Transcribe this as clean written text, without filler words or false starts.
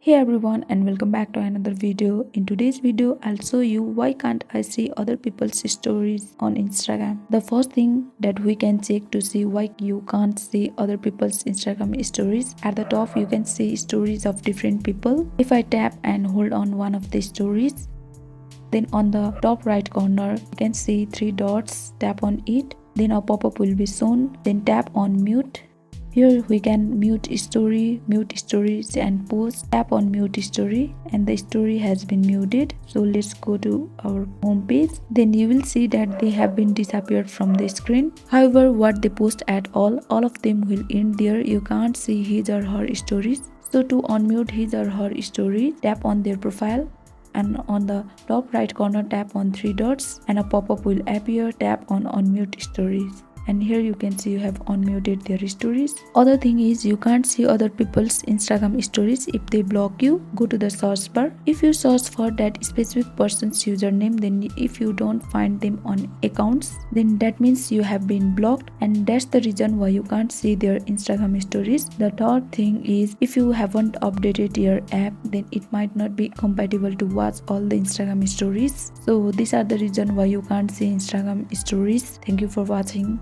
Hey everyone and welcome back to another video. In today's video, I'll show you why can't I see other people's stories on Instagram. The first thing that we can check to see why you can't see other people's Instagram stories. At the top, you can see stories of different people. If I tap and hold on one of the stories, then on the top right corner, you can see three dots. Tap on it. Then a pop-up will be shown. Then tap on mute. Here we can mute stories and post. Tap on mute story and the story has been muted. So let's go to our home page. Then you will see that they have been disappeared from the screen. However, what they post at all of them will end there. You can't see his or her stories. So to unmute his or her story, tap on their profile. And on the top right corner, tap on three dots and a pop-up will appear. Tap on unmute stories. And here you can see you have unmuted their stories. Other thing is you can't see other people's Instagram stories if they block you. Go to the search bar. If you search for that specific person's username, then if you don't find them on accounts, then that means you have been blocked, and that's the reason why you can't see their Instagram stories. The third thing is if you haven't updated your app, then it might not be compatible to watch all the Instagram stories. So these are the reason why you can't see Instagram stories. Thank you for watching.